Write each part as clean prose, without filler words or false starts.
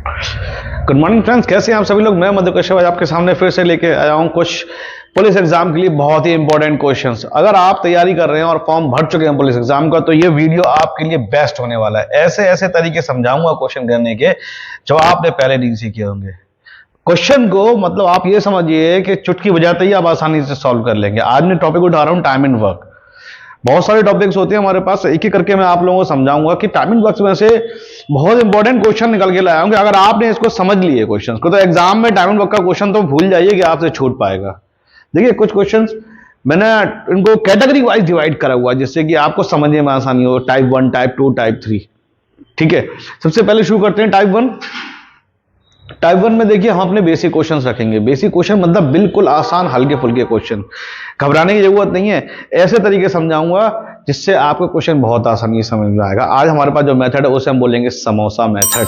Good morning friends, कैसे हैं आप सभी लोग। मैं मध्य कश्यप आज आपके सामने फिर से लेके आया हूं कुछ पुलिस एग्जाम के लिए बहुत ही इंपॉर्टेंट क्वेश्चंस। अगर आप तैयारी कर रहे हैं और फॉर्म भर चुके हैं पुलिस एग्जाम का, तो ये वीडियो आपके लिए बेस्ट होने वाला है। ऐसे ऐसे तरीके समझाऊंगा क्वेश्चन करने के जो आपने पहले नहीं सीखे होंगे। क्वेश्चन को मतलब आप ये समझिए कि चुटकी बजाते ही आप आसानी से सॉल्व कर लेंगे। आज मैं टॉपिक उठा रहा हूं टाइम एंड वर्क। बहुत सारे टॉपिक्स होते हैं हमारे पास, एक एक करके मैं आप लोगों को समझाऊंगा कि टाइम एंड वर्क में से बहुत इंपॉर्टेंट क्वेश्चन निकल के लाया हूं कि अगर आपने इसको समझ लिए क्वेश्चन को, तो एग्जाम में टाइम एंड वर्क का क्वेश्चन तो भूल जाइए कि आपसे छूट पाएगा। देखिए, कुछ क्वेश्चंस मैंने इनको कैटेगरी वाइज डिवाइड करा हुआ है जिससे कि आपको समझने में आसानी हो। Type 1, type 2, type 3। ठीक है, सबसे पहले शुरू करते हैं टाइप 1। टाइप 1 में देखिए हम अपने बेसिक क्वेश्चंस रखेंगे। बेसिक क्वेश्चन मतलब बिल्कुल आसान, हल्के फुल्के क्वेश्चन, घबराने की जरूरत नहीं है। ऐसे तरीके समझाऊंगा जिससे आपको क्वेश्चन बहुत आसानी से समझ में आएगा। आज हमारे पास जो मेथड है उसे हम बोलेंगे समोसा मेथड।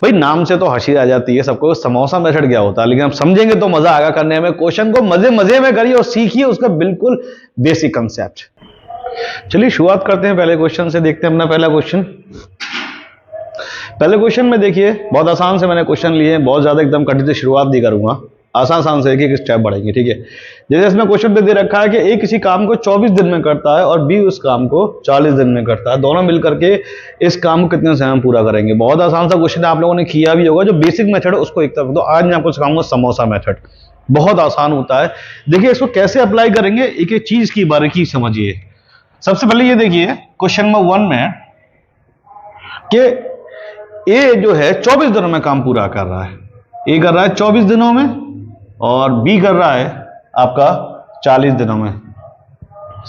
भाई नाम से तो हंसी आ जाती है सबको, समोसा मेथड क्या होता है, लेकिन आप समझेंगे तो मजा आएगा करने में। क्वेश्चन को मजे मजे में करिए और सीखिए उसका बिल्कुल बेसिक कंसेप्ट। चलिए शुरुआत करते हैं पहले क्वेश्चन से। देखते हैं अपना पहला क्वेश्चन। पहले क्वेश्चन में देखिए बहुत आसान से मैंने क्वेश्चन लिए हैं, बहुत ज्यादा एकदम कठिन से शुरुआत नहीं करूंगा, आसान आसान से एक स्टेप बढ़ेंगे। ठीक है, जैसे इसमें क्वेश्चन पे दे रखा है कि ए किसी काम को 24 दिन में करता है और बी उस काम को 40 दिन में करता है, दोनों मिलकर के इस काम को कितने समय में पूरा करेंगे। बहुत आसान सा क्वेश्चन आप लोगों ने किया भी होगा। जो बेसिक मेथड है उसको एक तरफ दो, आज मैं आपको सिखाऊंगा समोसा मेथड। बहुत आसान होता है। देखिए इसको कैसे अप्लाई करेंगे, एक एक चीज की बारीकी समझिए। सबसे पहले ये देखिए क्वेश्चन नंबर 1 में कि ए जो है 24 दिनों में काम पूरा कर रहा है। ए कर रहा है 24 दिनों में और बी कर रहा है आपका 40 दिनों में।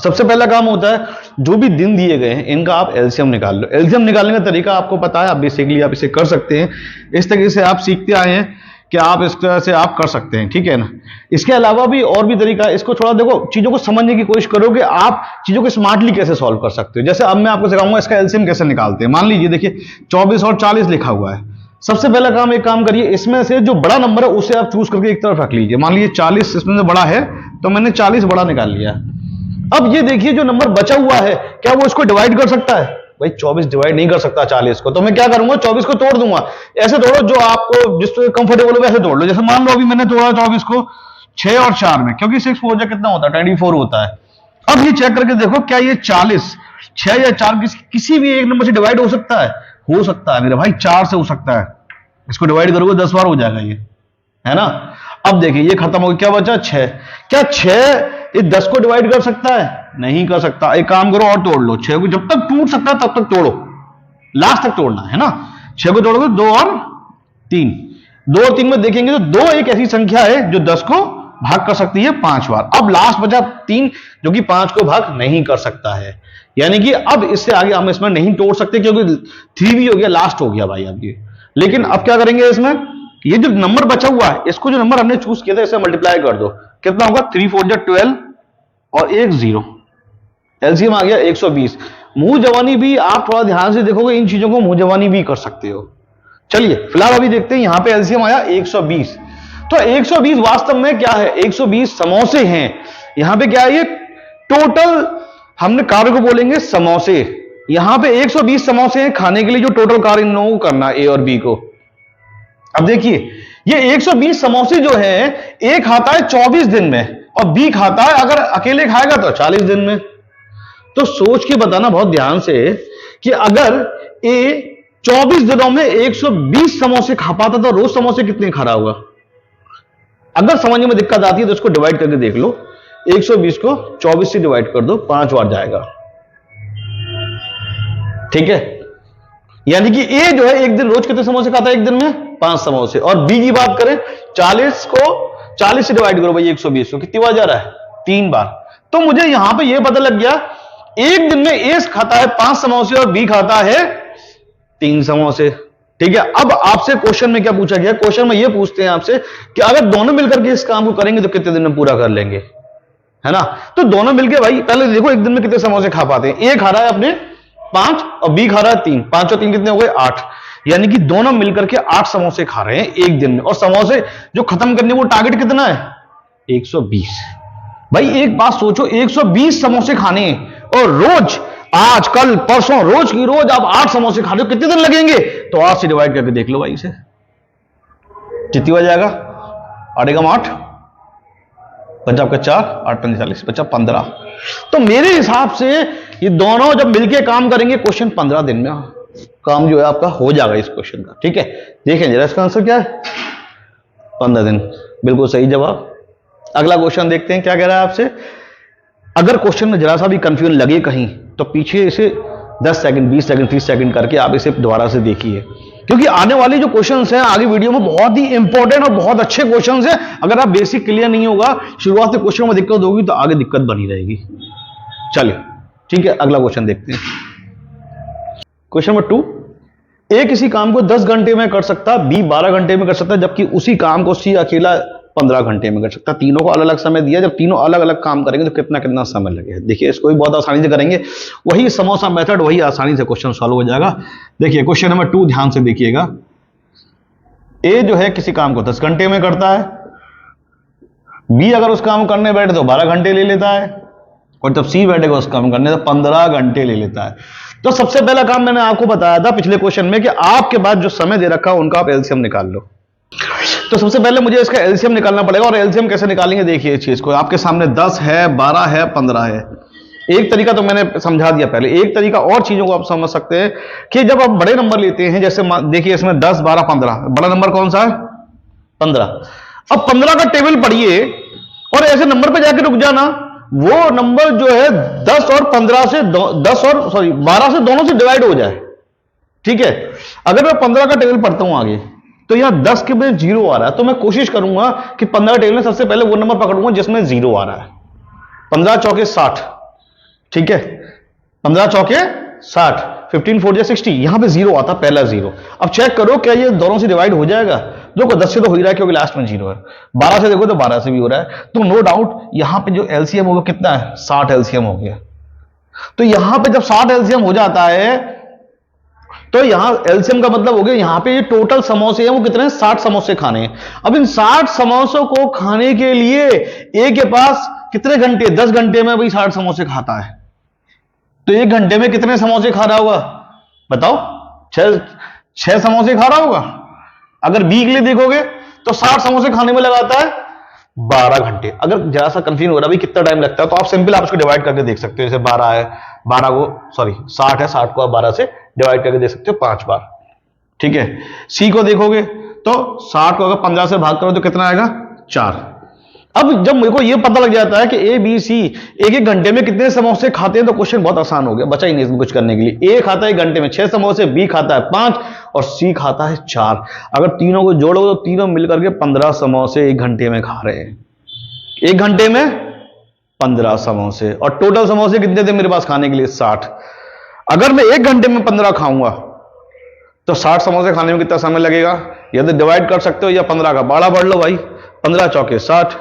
सबसे पहला काम होता है जो भी दिन दिए गए हैं इनका आप एलसीएम निकाल लो। एलसीएम निकालने का तरीका आपको पता है, आप बेसिकली आप इसे कर सकते हैं। इस तरीके से आप सीखते आए हैं कि आप इस तरह से आप कर सकते हैं। ठीक है ना। इसके अलावा भी और भी तरीका है। इसको थोड़ा देखो, चीजों को समझने की कोशिश करो कि आप चीजों को स्मार्टली कैसे सॉल्व कर सकते हो। जैसे अब मैं आपको सिखाऊंगा इसका एलसीएम कैसे निकालते हैं। मान लीजिए देखिए 24 और 40 लिखा हुआ है। सबसे पहला काम, एक काम करिए, इसमें से जो बड़ा नंबर है उसे आप चूज करके एक तरफ रख लीजिए। मान लीजिए 40 इसमें से बड़ा है तो मैंने 40 बड़ा निकाल लिया। अब ये देखिए जो नंबर बचा हुआ है, क्या वो इसको डिवाइड कर सकता है? भाई 24 डिवाइड नहीं कर सकता 40 को, तो मैं क्या करूंगा, 24 को तोड़ दूंगा। ऐसे तोड़ो जो आपको जिससे कंफर्टेबल हो वैसे तोड़ लो। जैसे मान लो अभी मैंने तोड़ा 24 को 6 और 4 में, क्योंकि 6 4 जा कितना होता है, 24 होता है। अब ये चेक करके देखो क्या ये 40 6 या 4 किसी भी एक नंबर से डिवाइड हो सकता है? हो सकता है मेरे भाई, 4 से हो सकता है। इसको डिवाइड करोगे 10 बार हो जाएगा ये, है ना। अब देखिए ये खत्म हो गया, क्या बचा 6। क्या 6 इस 10 को डिवाइड कर सकता है? नहीं कर सकता। एक काम करो और तोड़ लो 6 को, जब तक टूट सकता है तब तक तोड़ो, लास्ट तक तोड़ना है ना। 6 को तोड़ोगे 2 और 3, 2 और 3 में देखेंगे तो 2 एक ऐसी संख्या है जो 10 को भाग कर सकती है 5 बार। अब लास्ट बचा 3 जो कि 5 को भाग नहीं कर सकता है, यानी कि अब इससे आगे हम इसमें नहीं तोड़ सकते क्योंकि 3 भी हो गया, लास्ट हो गया भाई अब ये। लेकिन अब क्या करेंगे, इसमें ये जो नंबर बचा हुआ है इसको, जो नंबर हमने चूज किया था इसे मल्टीप्लाई कर दो। कितना होगा, 3 4 जा 12 और 1 0, एलसीएम आ गया 120। मुंह जवानी भी आप थोड़ा ध्यान से देखोगे, इन चीजों को मुंह जवानी भी कर सकते हो। चलिए फिलहाल अभी देखते हैं, यहां पे एलसीएम आया 120। तो 120 वास्तव में क्या है, 120 समोसे हैं। यहां पे क्या है, ये टोटल हमने कार्य को बोलेंगे समोसे। यहां पे 120 समोसे हैं खाने के लिए, जो टोटल कार्य इन लोगों को करना है ए और बी को। अब देखिए ये 120 समोसे जो है, ए खाता है 24 दिन में और बी खाता है अगर अकेले खाएगा तो 40 दिन में। तो सोच के बताना बहुत ध्यान से कि अगर ए 24 दिनों में 120 समोसे खा पाता तो रोज समोसे कितने खा रहा होगा। अगर समझने में दिक्कत आती है तो इसको डिवाइड करके देख लो। 120 को 24 से डिवाइड कर दो, 5 बार जाएगा। ठीक है, यानी कि ए जो है एक दिन रोज कितने समोसे खाता है, एक दिन में 5 समोसे। और बी की बात करें, 40 को 40 से डिवाइड करो भाई 120 को, कितनी बार जा रहा है, 3 बार। तो मुझे यहां पे ये पता लग गया, एक दिन में ए खाता है 5 समोसे और बी खाता है 3 समोसे। ठीक है, अब आपसे क्वेश्चन में क्या पूछा गया, क्वेश्चन में ये पूछते हैं आपसे कि अगर दोनों मिलकर के इस काम को करेंगे तो कितने दिन में पूरा कर लेंगे, है ना। तो दोनों मिलकर भाई पहले देखो एक दिन में कितने समोसे खा पाते हैं। ए खा रहा है अपने 5 और बी खा रहा है 3, 5 और 3 कितने हो गए 8, यानी कि दोनों मिलकर के 8 समोसे खा रहे हैं एक दिन में। और समोसे जो खत्म करने वो टारगेट कितना है, 120। भाई एक बात सोचो, 120 समोसे खाने और रोज, आज कल परसों रोज की रोज आप 8 समोसे खा रहे हो, कितने दिन लगेंगे। तो 8 से डिवाइड करके देख लो भाई इसे, कितनी हो जाएगा, 8 एकम 8, बचा आपका 4, 8 पंजे 40, बचा 15। तो मेरे हिसाब से ये दोनों जब मिलके काम करेंगे क्वेश्चन 15 दिन में काम जो है आपका हो जाएगा इस क्वेश्चन का। ठीक है, देखें जरा इसका आंसर क्या है, 15 दिन, बिल्कुल सही जवाब। अगला क्वेश्चन देखते हैं क्या कह रहा है आपसे। अगर क्वेश्चन में जरा सा भी कंफ्यूजन लगे कहीं तो पीछे इसे 10 सेकंड 20 सेकंड 30 सेकंड करके आप इसे दोबारा से देखिए, क्योंकि आने वाली जो क्वेश्चंस हैं आगे वीडियो में बहुत ही इंपॉर्टेंट और बहुत अच्छे क्वेश्चंस हैं। अगर आप बेसिक क्लियर नहीं होगा, शुरुआत से क्वेश्चन में दिक्कत होगी तो आगे दिक्कत बनी रहेगी। चलिए ठीक है, अगला क्वेश्चन देखते हैं। क्वेश्चन नंबर 2, ए किसी काम को 10 घंटे में कर सकता, बी 12 घंटे में कर सकता, जबकि उसी काम को सी अकेला 15 घंटे में कर सकता। तीनों को अलग अलग समय दिया, जब तीनों अलग अलग काम करेंगे तो कितना कितना समय लगेगा। देखिए इसको भी बहुत आसानी से करेंगे, वही समोसा मेथड, वही आसानी से क्वेश्चन सॉल्व हो जाएगा। देखिए क्वेश्चन नंबर 2 ध्यान से देखिएगा। ए जो है किसी काम को 10 घंटे में करता है, बी अगर उस काम को करने बैठे तो 12 घंटे ले लेता है, और जब सी बैठेगा उस काम करने तो 15 घंटे ले लेता है। तो सबसे पहला काम मैंने आपको बताया था पिछले क्वेश्चन में कि आपके पास जो समय दे रखा है उनका आप एलसीएम निकाल लो। तो सबसे पहले मुझे इसका एलसीएम निकालना पड़ेगा, और एलसीएम कैसे निकालेंगे देखिए इस चीज को। आपके सामने 10 है, 12 है, 15 है। एक तरीका तो मैंने समझा दिया पहले, एक तरीका और चीजों को आप समझ सकते हैं कि जब आप बड़े नंबर लेते हैं, जैसे देखिए इसमें 10 12 15, बड़ा नंबर कौन सा है 15। अब 15 का टेबल पढ़िए और ऐसे नंबर पे जाके रुक जाना, वो नंबर जो है 10 और 15 से 12 से दोनों से डिवाइड हो जाए। ठीक है, अगर मैं 15 का टेबल पढ़ता हूं आगे तो यहां 10 के में 0 आ रहा है, तो मैं कोशिश करूंगा कि 15 टेबल में सबसे पहले वो नंबर पकड़ूंगा जिसमें 0 आ रहा है। 15 चौके 60, ठीक है, 15 चौके 60, 15 4 जा 60, यहां पे 0 आता, पहला 0। अब चेक करो क्या ये दोनों से डिवाइड हो जाएगा। देखो 10 से तो हो ही रहा है क्योंकि लास्ट में 0 है, 12 से देखो तो 12 से भी हो रहा है, तो नो डाउट यहां पे जो एलसीएम होगा कितना है, 60 एलसीएम हो गया। तो यहां पे जब 60 एलसीएम हो जाता है तो यहां एलसीएम का मतलब हो गया यहां पे ये टोटल समोसे हैं वो कितने हैं, 60 समोसे खाने हैं। अब इन 60 समोसों को खाने के लिए ए के पास कितने घंटे, 10 घंटे में भाई 60 समोसे खाता है, तो 1 घंटे में कितने समोसे खा रहा होगा बताओ, 6 समोसे खा रहा होगा। अगर बी के लिए देखोगे तो 60 समोसे खाने में लगाता है 12 घंटे। अगर जरा सा कंफ्यूजन हो रहा है कितना टाइम लगता है तो आप सिंपल आप उसको डिवाइड करके देख सकते हो। जैसे 12 है, 12 को सॉरी 60 है, 60 को आप 12 से डिवाइड करके देख सकते हो 5 बार। ठीक है, सी को देखोगे तो 60 को अगर 15 से भाग करो तो कितना आएगा, 4। अब जब मेरे को यह पता लग जाता है कि ए बी सी एक एक घंटे में कितने समोसे खाते हैं तो क्वेश्चन बहुत आसान हो गया, बचा ही नहीं इसमें कुछ करने के लिए। ए खाता है 1 घंटे में 6 समोसे, बी खाता है 5 और सी खाता है 4। अगर तीनों को जोड़ो तो तीनों मिलकर के 15 समोसे 1 घंटे में खा रहे हैं। 1 घंटे में 15 समोसे, और टोटल समोसे कितने थे मेरे पास खाने के लिए, 60। अगर मैं 1 घंटे में 15 खाऊंगा तो 60 समोसे खाने में कितना समय लगेगा, या तो डिवाइड कर सकते हो या 15 का बाड़ा बढ़ लो भाई, 15 चौके 60।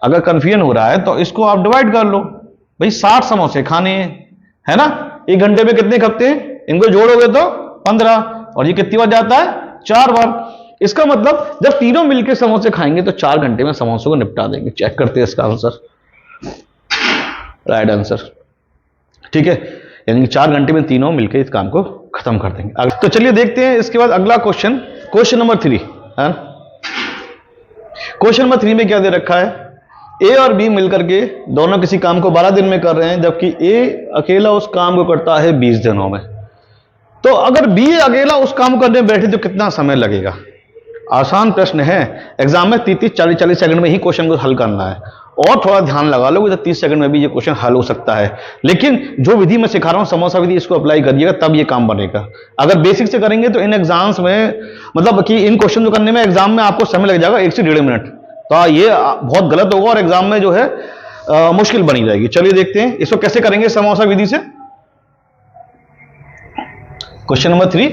अगर कंफ्यूजन हो रहा है तो इसको आप डिवाइड कर लो भाई, 60 समोसे खाने हैं, है ना, 1 घंटे में कितने खपते हैं, इनको जोड़ोगे तो 15, और ये कितनी बार जाता है, 4 बार। इसका मतलब जब तीनों मिलकर समोसे खाएंगे तो 4 घंटे में समोसों को निपटा देंगे। चेक करते हैं इसका आंसर, राइट आंसर। ठीक है, यानी कि 4 घंटे में तीनों मिलकर इस काम को खत्म कर देंगे। तो चलिए देखते हैं इसके बाद अगला क्वेश्चन, क्वेश्चन नंबर 3 है। क्वेश्चन नंबर 3 में क्या दे रखा है, ए और बी मिलकर के दोनों किसी काम को 12 दिन में कर रहे हैं, जबकि ए अकेला उस काम को करता है 20 दिनों में। तो अगर बी अकेला उस काम को करने बैठे तो कितना समय लगेगा। आसान प्रश्न है, एग्जाम में 30 40 सेकंड में ही क्वेश्चन को हल करना है, और थोड़ा ध्यान लगा लोगे तो 30 सेकंड में भी ये क्वेश्चन हल हो सकता है। लेकिन जो विधि मैं सिखा रहा हूं समोसा विधि, इसको अप्लाई करिएगा तब ये काम बनेगा। अगर बेसिक से करेंगे तो इन एग्जाम्स में मतलब कि इन क्वेश्चन को करने में एग्जाम में आपको समय लग जाएगा 1 से 1.5 मिनट, तो ये बहुत गलत होगा और एग्जाम में जो है मुश्किल बनी जाएगी। चलिए देखते हैं इसको कैसे करेंगे समोसा विधि से। क्वेश्चन नंबर 3,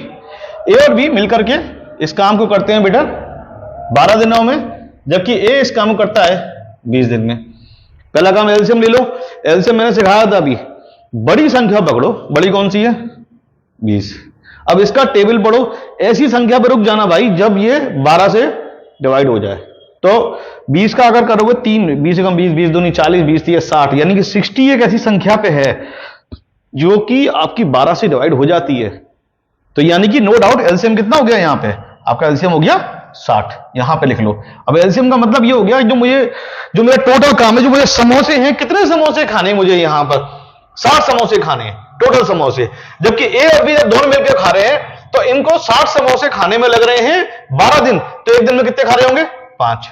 ए और बी मिलकर के इस काम को करते हैं बेटा 12 दिनों में, जबकि ए इस काम को करता है 20 दिन में। पहला काम एलसीएम ले लो, एलसीएम मैंने सिखाया था अभी, बड़ी संख्या पकड़ो, बड़ी कौन सी है 20। अब इसका टेबल पढ़ो, ऐसी संख्या पर रुक जाना भाई जब ये 12 से डिवाइड हो जाए। तो 20 का अगर करोगे 3, 20 से कम 20, 20 दूनी 40, 20 3 60, यानी कि 60 एक ऐसी संख्या पे है जो कि आपकी 12 से डिवाइड हो जाती है। तो यानी कि नो डाउट एलसीएम कितना हो गया, यहां पे आपका एलसीएम हो गया 60, यहां पे लिख लो। अब एलसीएम का मतलब ये हो गया जो मेरा टोटल काम है, जो मुझे समोसे हैं, कितने समोसे खाने मुझे यहां पर 60 समोसे खाने हैं टोटल समोसे, जबकि ए और बी जब दोनों मिलकर खा रहे हैं तो इनको 60 समोसे खाने में लग रहे हैं 12 दिन, तो एक दिन में कितने खा रहे होंगे 5।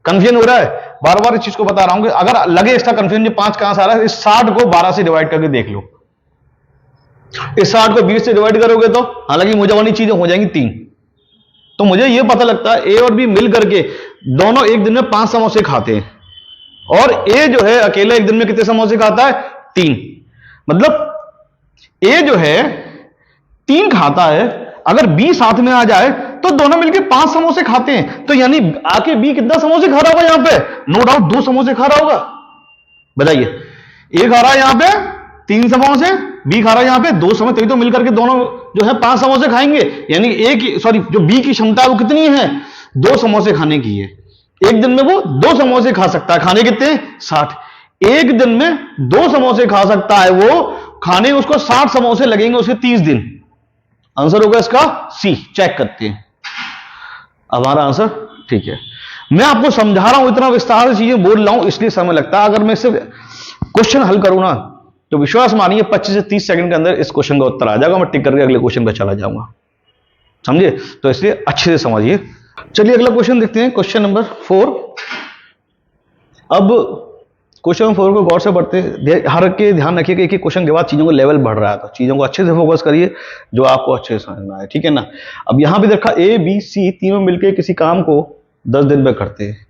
कंफ्यूजन हो रहा है, बार बार इस चीज को बता रहा हूं कि अगर लगे इसका कंफ्यूजन जो 5 कहां से आ रहा है, इस 60 को 12 से डिवाइड करके देख लो। इस 60 को 20 से डिवाइड करोगे तो हालांकि मुझे वाली चीजें हो जाएंगी 3, तो मुझे यह पता लगता है ए और बी मिल करके दोनों एक दिन में 5 समोसे खाते हैं, और ए जो है अकेला एक दिन में कितने समोसे खाता है 3, मतलब ए जो है 3 खाता है, अगर बी साथ में आ जाए तो दोनों मिलकर 5 समोसे खाते हैं, तो यानी आके बी कितना समोसे खा रहा होगा यहां पे, नो डाउट 2 समोसे खा रहा होगा। बताइए, ए खा रहा है यहां पे 3 समोसे, बी खा रहा है यहां पे 2 समोसे, तभी तो मिलकर के दोनों जो है 5 समोसे खाएंगे, यानी ए की जो बी की क्षमता है वो कितनी है 2 समोसे खाने की है। एक दिन में वो 2 समोसे खा सकता है, खाने कितने 60, एक दिन में 2 समोसे खा सकता है वो, खाने उसको 60 समोसे लगेंगे उसके 30 दिन। आंसर होगा इसका सी। चेक करते हैं हमारा आंसर ठीक है। मैं आपको समझा रहा हूं, इतना विस्तार से चीजें बोल रहा हूं इसलिए समय लगता है, अगर मैं सिर्फ क्वेश्चन हल करूं ना तो विश्वास मानिए 25 से 30 सेकंड के अंदर इस क्वेश्चन का उत्तर आ जाएगा, मैं टिक करके अगले क्वेश्चन पर चला जाऊंगा, समझे, तो इसलिए अच्छे से समझिए। चलिए अगला क्वेश्चन देखते हैं, क्वेश्चन नंबर 4। अब क्वेश्चन नंबर 4 को गौर से पढ़ते हैं, हर के ध्यान रखिए कि एक एक क्वेश्चन के बाद चीजों को लेवल बढ़ रहा है, तो चीजों को अच्छे से फोकस करिए जो आपको अच्छे से समझ में आए, ठीक है ना। अब यहां पे देखा ए बी सी तीनों मिलकर किसी काम को 10 दिन में करते हैं,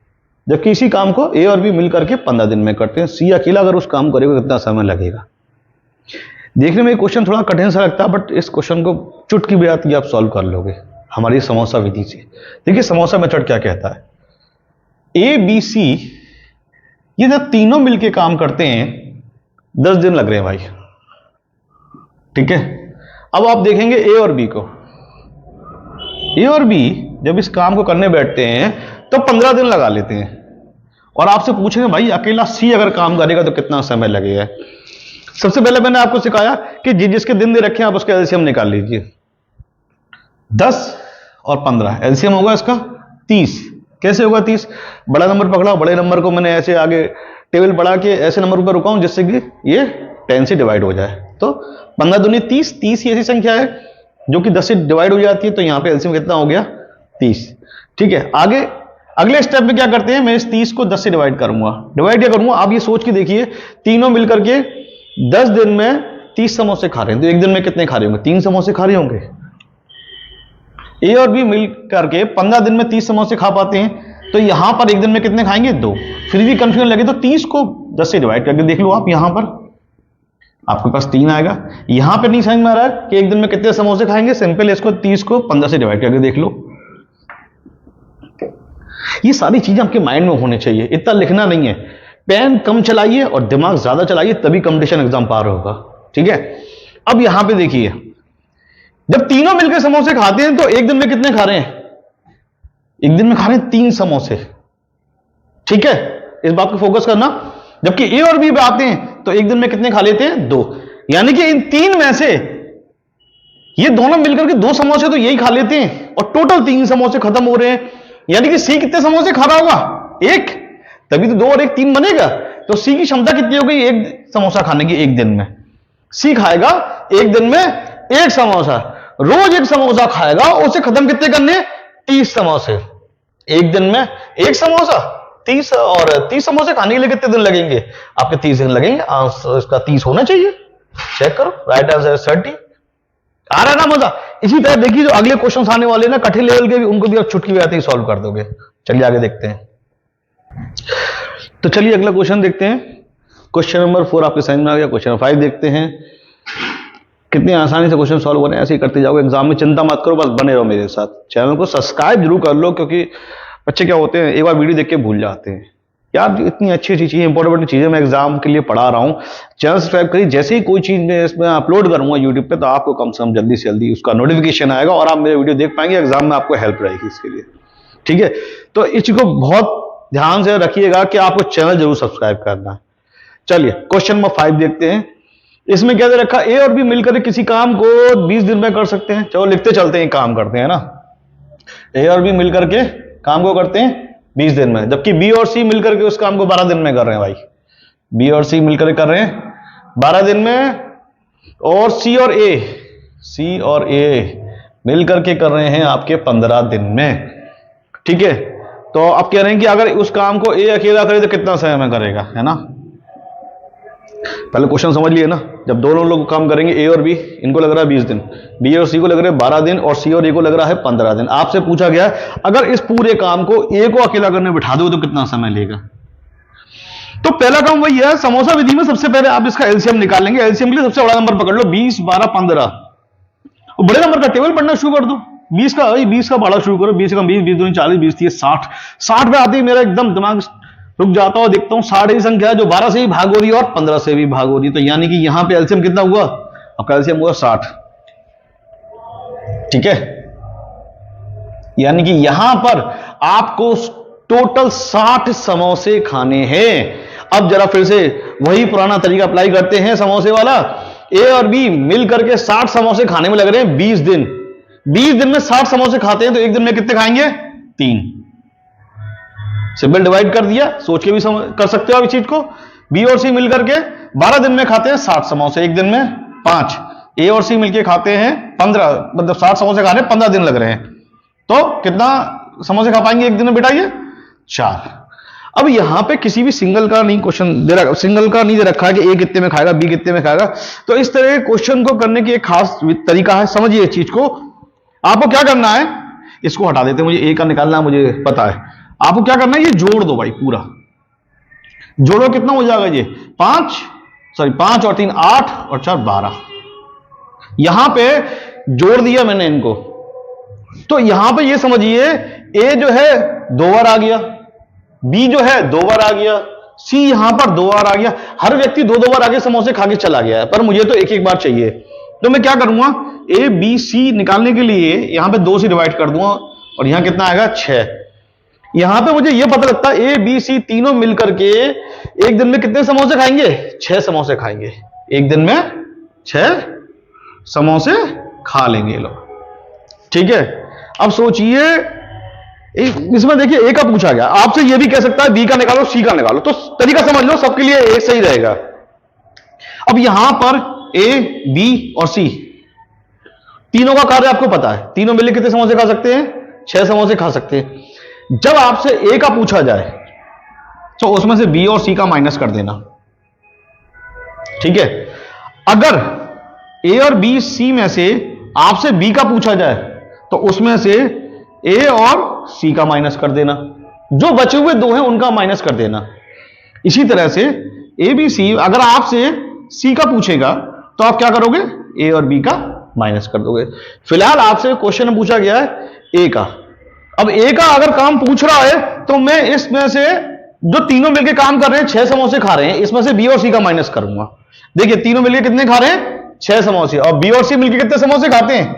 जबकि इसी काम को ए और बी मिलकर के 15 दिन में करते हैं। सी अकेला अगर उस काम करेगा कितना समय लगेगा। देखने में क्वेश्चन थोड़ा कठिन सा लगता है, बट इस क्वेश्चन को चुटकी बजाती आप सॉल्व कर लोगे हमारी समोसा विधि से। देखिए समोसा मेथड क्या कहता है, ए बी सी ये जब तीनों मिलके काम करते हैं 10 दिन लग रहे हैं भाई, ठीक है। अब आप देखेंगे ए और बी को, ए और बी जब इस काम को करने बैठते हैं तो 15 दिन लगा लेते हैं, और आपसे पूछेंगे भाई अकेला सी अगर काम करेगा तो कितना समय लगेगा। सबसे पहले मैंने आपको सिखाया कि जिसके दिन दे रखे हैं आप उसका एलसीएम निकाल लीजिए। 10 और 15 एलसीएम होगा इसका 30। कैसे होगा 30, बड़ा नंबर पकड़ा, बड़े नंबर को मैंने ऐसे आगे टेबल बढ़ा के ऐसे नंबर पर रुका हूं जिससे कि ये 10 से डिवाइड हो जाए, तो 15 दूनी 30, 30 ही ऐसी संख्या है जो कि 10 से डिवाइड हो जाती है, तो यहां पे एलसीएम कितना हो गया 30, ठीक है। आगे अगले स्टेप में क्या करते हैं, मैं इस 30 को 10 से डिवाइड करूंगा। डिवाइड क्या करूंगा, आप ये सोच के देखिए तीनों मिलकर के 10 दिन में 30 समोसे खा रहे हैं, तो एक दिन में कितने खा रहे होंगे 3 समोसे खा रहे होंगे। ए और बी मिल करके 15 दिन में 30 समोसे खा पाते हैं, तो यहां पर एक दिन में कितने खाएंगे 2। फिर भी कंफ्यूजन लगे तो 30 को 10 से डिवाइड करके देख लो आप, यहां पर आपके पास 3 आएगा। यहां पर नहीं समझ में आ रहा है कि एक दिन में कितने समोसे खाएंगे, सिंपल इसको 30 को 15 से डिवाइड करके देख लो। ये सारी चीजें आपके माइंड में होने चाहिए, इतना लिखना नहीं है। पेन कम चलाइए और दिमाग ज्यादा चलाइए, तभी कंपटीशन एग्जाम पार होगा, ठीक है। अब यहां पे देखिए जब तीनों मिलकर समोसे खाते हैं तो एक दिन में कितने खा रहे हैं, एक दिन में खा रहे हैं 3 समोसे, ठीक है, इस बात को फोकस करना। जबकि ए और बी पे आते हैं तो एक दिन में कितने खा लेते हैं 2, यानी कि इन 3 में से ये दोनों मिलकर के 2 समोसे तो यही खा लेते हैं, और टोटल 3 समोसे खत्म हो रहे हैं, यानी कि सी कितने समोसे खा रहा होगा 1, तभी तो 2 और 1 3 बनेगा। तो सी की क्षमता कितनी हो गई 1 समोसा खाने की एक दिन में। सी खाएगा एक दिन में 1 समोसा, रोज 1 समोसा खाएगा, उसे खत्म कितने करने 30 समोसे। एक दिन में 1 समोसा 30, और 30 समोसे खाने के लिए कितने दिन लगेंगे आपके 30 दिन लगेंगे। आंसर इसका 30 होना चाहिए, चेक करो, राइट आंसर 30। आ रहा है ना मजा। इसी तरह देखिए जो अगले क्वेश्चन आने वाले ना कठिन लेवल के भी, उनको भी आप चुटकी बजाते ही सॉल्व कर दोगे। चलिए आगे देखते हैं। तो चलिए अगला क्वेश्चन देखते हैं, क्वेश्चन नंबर 4 आपके समझ में आ गया। क्वेश्चन नंबर 5 देखते हैं, कितनी आसानी से क्वेश्चन सॉल्व करें, ऐसे ही करते जाओगे एग्जाम में, चिंता मत करो, बस बने रहो मेरे साथ। चैनल को सब्सक्राइब जरूर कर लो, क्योंकि बच्चे क्या होते हैं एक बार वीडियो देख के भूल जाते हैं यार, इतनी अच्छी अच्छी चीजें, इंपॉर्टेंट चीजें मैं एग्जाम के लिए पढ़ा रहा हूं। चैनल सब्सक्राइब करिए, जैसे ही कोई चीज मैं इसमें अपलोड करूंगा यूट्यूब पे तो आपको कम से कम जल्दी से जल्दी उसका नोटिफिकेशन आएगा और आप मेरे वीडियो देख पाएंगे, एग्जाम में आपको हेल्प रहेगी इसके लिए, ठीक है। तो इस चीज को बहुत ध्यान से रखिएगा कि आपको चैनल जरूर सब्सक्राइब करना है। चलिए क्वेश्चन नंबर 5 देखते हैं। इसमें क्या दे रखा, ए और बी मिलकर किसी काम को 20 दिन में कर सकते हैं। चलो लिखते चलते हैं, काम करते हैं ना। ए और बी मिलकर के काम को करते हैं 20 दिन में, जबकि बी और सी मिलकर के उस काम को 12 दिन में कर रहे हैं भाई। बी और सी मिलकर कर रहे हैं 12 दिन में, और सी और ए मिलकर के कर रहे हैं आपके 15 दिन में। ठीक है, तो आप कह रहे हैं कि अगर उस काम को ए अकेला करे तो कितना समय में करेगा, है ना। पहले क्वेश्चन समझ लिए ना, जब दोनों लोग काम करेंगे ए और बी, इनको लग रहा है 20 दिन, बी और सी को लग रहा है 12 दिन, और सी और ए को लग रहा है 15 दिन। आपसे पूछा गया है अगर इस पूरे काम को ए को अकेला करने बिठा दो तो कितना समय लेगा। तो पहला काम वही है, समोसा विधि में सबसे पहले आप इसका एलसीएम निकालेंगे। एलसीएम के लिए सबसे बड़ा नंबर पकड़ लो, 20, 12, 15। बड़े नंबर का टेबल पढ़ना शुरू कर दो। 20 का बड़ा शुरू करो, 20 का 20, 20 दूनी 40, 20 30 60। 60 पे आते ही मेरा एकदम दिमाग रुक जाता है, देखता हूं 60 ही संख्या है जो 12 से भी भाग हो रही है और 15 से भी भाग हो रही है। तो यानी कि यहां पे एलसीएम कितना हुआ, आपका एलसीएम हुआ 60। ठीक है, यानी कि यहां पर आपको टोटल 60 समोसे खाने हैं। अब जरा फिर से वही पुराना तरीका अप्लाई करते हैं समोसे वाला। ए और बी मिलकर के 60 समोसे खाने में लग रहे हैं 20 दिन। 20 दिन में 60 समोसे खाते हैं तो एक दिन में कितने खाएंगे, 3। सिंपल डिवाइड कर दिया, सोच के भी कर सकते हो आप इस चीज को। बी और सी मिलकर के 12 दिन में खाते हैं 60 समोसे, एक दिन में 5। ए और सी मिलकर खाते हैं 15, मतलब 60 समोसे खाने 15 दिन लग रहे हैं। तो कितना समोसे खा पाएंगे एक दिन में बेटा, ये 4। अब यहां पे किसी भी सिंगल का नहीं क्वेश्चन दे रखा, सिंगल का नहीं दे रखा है कि ए कितने में खाएगा, बी कितने में खाएगा। तो इस तरह के क्वेश्चन को करने की एक खास तरीका है, समझिए इस चीज को। आपको क्या करना है, इसको हटा देते हैं, मुझे ए का निकालना है, मुझे पता है। आपको क्या करना है, ये जोड़ दो भाई, पूरा जोड़ो, कितना हो जाएगा ये 5 और 3 8 और 4 12। यहां पे जोड़ दिया मैंने इनको, तो यहां पे ये समझिए ए जो है 2 बार आ गया, बी जो है 2 बार आ गया, सी यहां पर 2 बार आ गया। हर व्यक्ति 2 बार आगे समोसे खा के चला गया है, पर मुझे तो एक बार चाहिए। तो मैं क्या करूंगा, ए बी सी निकालने के लिए यहां पे 2 से डिवाइड कर दूंगा, और यहां कितना आएगा 6। यहां पे मुझे यह पता लगता है ए बी सी तीनों मिलकर के एक दिन में कितने समोसे खाएंगे, 6 समोसे खाएंगे। एक दिन में 6 समोसे खा लेंगे लोग। ठीक है, अब सोचिए इसमें देखिए ए का पूछा गया, आपसे ये भी कह सकता है बी का निकालो, सी का निकालो, तो तरीका समझ लो, सबके लिए एक सही रहेगा। अब यहां पर ए बी और सी तीनों का कार्य आपको पता है, तीनों मिलकर कितने समोसे खा सकते हैं, 6 समोसे खा सकते हैं। जब आपसे ए का पूछा जाए तो उसमें से बी और सी का माइनस कर देना। ठीक है, अगर ए और बी सी में से आपसे बी का पूछा जाए तो उसमें से ए और सी का माइनस कर देना, जो बचे हुए 2 हैं उनका माइनस कर देना। इसी तरह से ए बी सी, अगर आपसे सी का पूछेगा तो आप क्या करोगे, ए और बी का माइनस कर दोगे। फिलहाल आपसे क्वेश्चन में पूछा गया है ए का। अब ए का अगर काम पूछ रहा है तो मैं इसमें से जो तीनों मिलकर काम कर रहे हैं 6 समोसे खा रहे हैं, इसमें से बी और सी का माइनस करूंगा। देखिए तीनों मिलकर कितने खा रहे हैं, 6 समोसे, और बी और सी मिलकर कितने समोसे खाते हैं,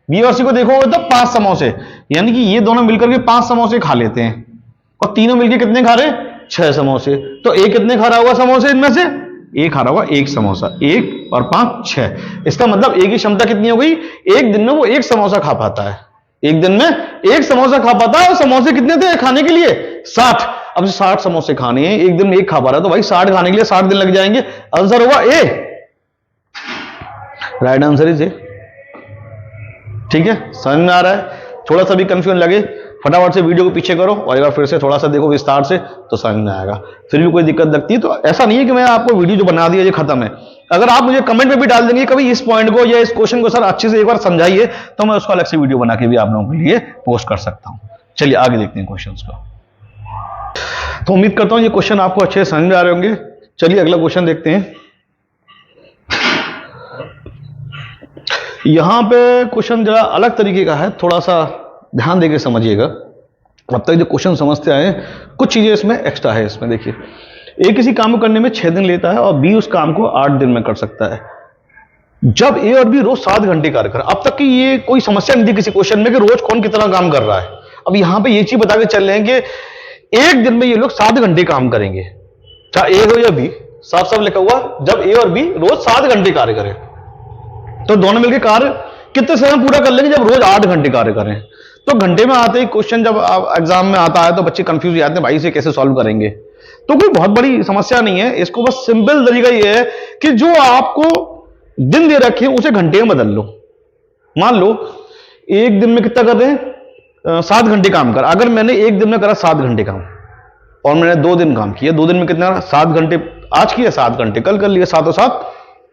बी और सी को देखोगे तो 5 समोसे, यानी कि ये दोनों मिलकर के 5 समोसे खा लेते हैं, और तीनों मिलकर कितने खा रहे हैं, 6 समोसे। तो ए कितने खा रहा होगा समोसे, इनमें से ए खा रहा होगा 1 समोसा, 1 और 5 6। इसका मतलब ए की क्षमता कितनी हो गई, एक दिन में वो 1 समोसा खा पाता है, एक दिन में 1 समोसा खा पाता है। और समोसे कितने थे खाने के लिए, 60। अब 60 समोसे खाने हैं, एक दिन में 1 खा पा रहा है, तो भाई 60 खाने के लिए 60 दिन लग जाएंगे। आंसर होगा ए, राइट आंसर इज ए। ठीक है, समझ में आ रहा है, थोड़ा सा भी कंफ्यूजन लगे फटाफट से वीडियो को पीछे करो और एक बार फिर से थोड़ा सा देखो विस्तार से, तो समझ में आएगा। फिर भी कोई दिक्कत लगती है तो ऐसा नहीं है कि मैं आपको वीडियो जो बना दिया ये खत्म है। अगर आप मुझे कमेंट में भी डाल देंगे कभी इस पॉइंट को या इस क्वेश्चन को सर अच्छे से एक बार समझाइए, तो मैं उसको अलग से वीडियो बना के भी आप लोगों के लिए पोस्ट कर सकता हूं। चलिए आगे देखते हैं क्वेश्चन को। तो उम्मीद करता हूं ये क्वेश्चन आपको अच्छे से समझ में आ रहे होंगे। चलिए अगला क्वेश्चन देखते हैं। यहां पे क्वेश्चन जरा अलग तरीके का है, थोड़ा सा ध्यान देकर समझिएगा। अब तक जो क्वेश्चन समझते आए कुछ चीजें इसमें एक्स्ट्रा है। इसमें देखिए ए किसी काम को करने में 6 दिन लेता है और बी उस काम को 8 दिन में कर सकता है, जब ए और बी रोज 7 घंटे कार्य कर। अब तक की ये कोई समस्या नहीं थी किसी क्वेश्चन में कि रोज कौन कितना काम कर रहा है। अब यहां पे ये चीज बता के चल रहे हैं कि एक दिन में ये लोग 7 घंटे काम करेंगे, चाहे ए हो या बी, साफ साफ लिखा हुआ जब ए और बी रोज 7 घंटे कार्य करें, तो दोनों मिलकर कार्य कितने समय पूरा कर लेंगे, जब रोज 8 घंटे कार्य करें। तो घंटे में आते ही क्वेश्चन जब एग्जाम में आता है तो बच्चे कंफ्यूज हो जाते हैं, भाई इसे कैसे सॉल्व करेंगे। तो कोई बहुत बड़ी समस्या नहीं है, इसको बस सिंपल तरीका ये है कि जो आपको दिन दे रखे हैं उसे घंटे में बदल लो। मान लो एक दिन में कितना कर रहे हैं, 7 घंटे काम कर। अगर मैंने एक दिन में करा 7 घंटे काम और मैंने 2 दिन काम किया, 2 दिन में कितना 7 घंटे आज किया, 7 घंटे कल कर लिया, 7 और 7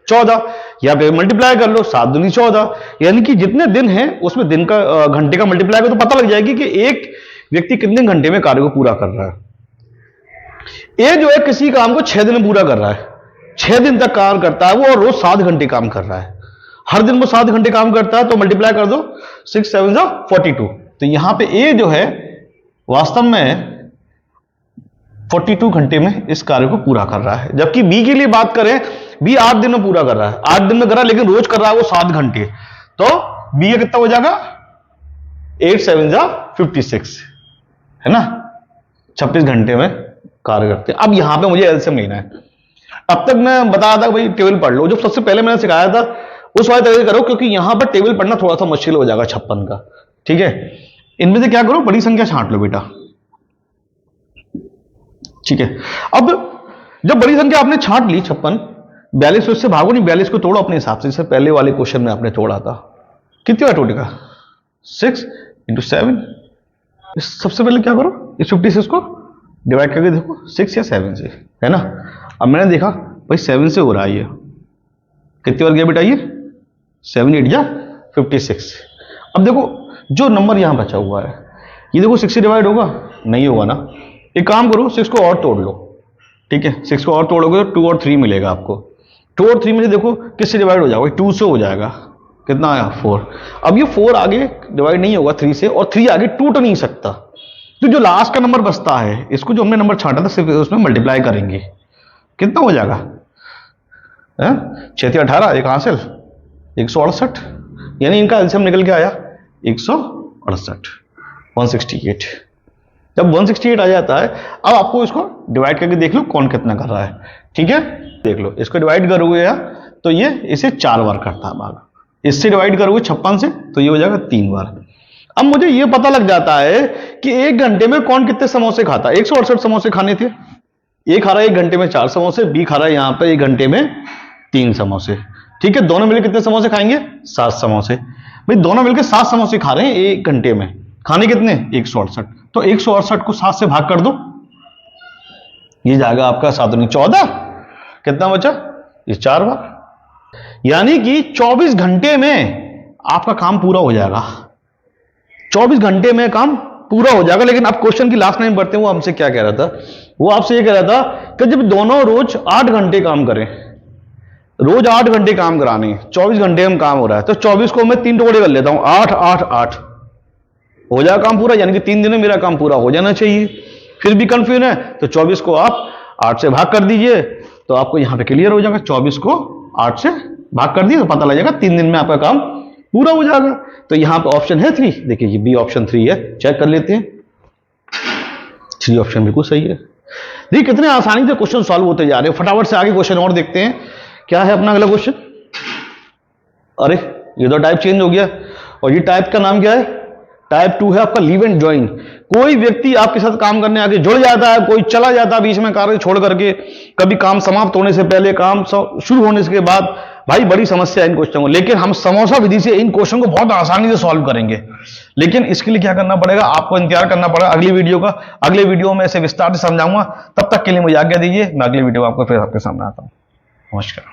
14, या फिर मल्टीप्लाई कर लो, 7 दूनी 14, यानी कि जितने दिन हैं उसमें दिन का घंटे का मल्टीप्लाई करो तो पता लग जाएगी कि एक व्यक्ति कितने घंटे में कार्य को पूरा कर रहा है। ये जो है किसी काम को 6 दिन में पूरा कर रहा है, 6 दिन तक काम करता है वो, और रोज 7 घंटे काम कर रहा है, हर दिन वो 7 घंटे काम करता है, तो मल्टीप्लाई कर दो, 6 7 42। तो यहां पे ए जो है वास्तव में 42 घंटे में इस कार्य को पूरा कर रहा है। जबकि बी की लिए बात करें, बी 8 दिन में पूरा कर रहा है, 8 दिन में कर रहा है लेकिन रोज कर रहा है वो 7 घंटे, तो बी का कितना हो जाएगा 8 7 56, है ना, 26 घंटे में कार्य करते हैं। अब यहां पे मुझे एलसीएम लेना है। अब तक मैं बताया था भाई टेबल पढ़ लो, जो सबसे पहले मैंने सिखाया था उस वाले तरीके करो, क्योंकि यहां पर टेबल पढ़ना थोड़ा सा मुश्किल हो जाएगा 56 का, ठीक है। इनमें से क्या करो, बड़ी संख्या छांट लो बेटा, ठीक है। अब जब बड़ी संख्या आपने छांट ली 56, 42 उससे भागो नहीं, 42 को तोड़ो अपने हिसाब से, जैसे पहले वाले क्वेश्चन में आपने तोड़ा था, कितने बार टोटेगा 6 × 7। सबसे पहले क्या करो, इस 56 को डिवाइड करके देखो 6 या 7 से, है ना। अब मैंने देखा भाई 7 से हो रहा है, ये कितनी बार गया बेटा, ये 7 8 या 56। अब देखो जो नंबर यहां बचा हुआ है ये देखो 6 से डिवाइड होगा, नहीं होगा ना। एक काम करो 6 को और तोड़ लो, ठीक है, 6 को और तोड़ोगे तो 2 और 3 मिलेगा आपको। 2 और 3 में से देखो किससे डिवाइड हो जाएगा, 2 से हो जाएगा, कितना आया 4। अब ये 4 आगे डिवाइड नहीं होगा 3 से, और 3 आगे टूट नहीं सकता, तो जो लास्ट का नंबर बचता है इसको जो हमने नंबर छांटा था सिर्फ उसमें मल्टीप्लाई करेंगे, कितना हो जाएगा 6 18, एक हासिल 168, यानी इनका एलसीएम निकल के आया 168 168। जब 168 आ जाता है, अब आपको इसको डिवाइड करके देख लो कौन कितना कर रहा है, ठीक है। देख लो इसको डिवाइड करोगे या तो ये इसे 4 बार करता है भाग, इससे डिवाइड करोगे 56 से तो ये हो जाएगा 3 बार। अब मुझे ये पता लग जाता है कि 1 घंटे में कौन कितने समोसे खाता है। 168 समोसे खाने थे, ए खा रहा है 1 घंटे में 4 समोसे, बी खा रहा है यहां पर 1 घंटे में 3 समोसे, ठीक है। दोनों मिलकर कितने समोसे खाएंगे 7 समोसे। भाई दोनों मिलकर 7 समोसे खा रहे हैं 1 घंटे में, खाने कितने 168, तो 168 को 7 से भाग कर दो, ये जाएगा आपका 7 दूनी 14, कितना बचा ये 4 बार, यानी कि 24 घंटे में आपका काम पूरा हो जाएगा, 24 घंटे में काम पूरा हो जाएगा। लेकिन अब क्वेश्चन की लास्ट लाइन पढ़ते हैं, वो हमसे क्या कह रहा था, वो आपसे ये कह रहा था कि जब दोनों रोज 8 घंटे काम करें, रोज 8 घंटे काम कराने, 24 घंटे में काम हो रहा है, तो 24 को मैं 3 टुकड़े कर लेता हूं, 8 8 8 हो जाएगा काम पूरा, यानी कि 3 दिन में मेरा काम पूरा हो जाना चाहिए। फिर भी कंफ्यूजन है तो 24 को आप 8 से भाग कर दीजिए, तो आपको यहां पे क्लियर हो जाएगा। 24 को 8 से भाग कर दिए तो पता लग जाएगा 3 दिन में आपका काम पूरा हो जाएगा। तो यहां पे ऑप्शन है 3, देखिए ये बी ऑप्शन 3 है, चेक कर लेते हैं, 3 ऑप्शन बिल्कुल सही है। देखिए कितने आसानी से क्वेश्चन सॉल्व होते जा रहे हैं। फटाफट से आगे क्वेश्चन और देखते हैं, क्या है अपना अगला क्वेश्चन। अरे ये तो टाइप चेंज हो गया, और ये टाइप का नाम क्या है, टाइप 2 है आपका लीव एंड ज्वाइन। कोई व्यक्ति आपके साथ काम करने आके जुड़ जाता है, कोई चला जाता है बीच में कार्य छोड़ करके, कभी काम समाप्त होने से पहले, काम शुरू होने के बाद। भाई बड़ी समस्या है इन क्वेश्चन को, लेकिन हम समोसा विधि से इन क्वेश्चन को बहुत आसानी से सॉल्व करेंगे। लेकिन इसके लिए क्या करना पड़ेगा, आपको इंतजार करना पड़ेगा अगली वीडियो का। अगले वीडियो में इसे विस्तार से समझाऊंगा। तब तक के लिए मुझे आज्ञा दीजिए, मैं अगली वीडियो आपको फिर आपके सामने आता हूं। नमस्कार।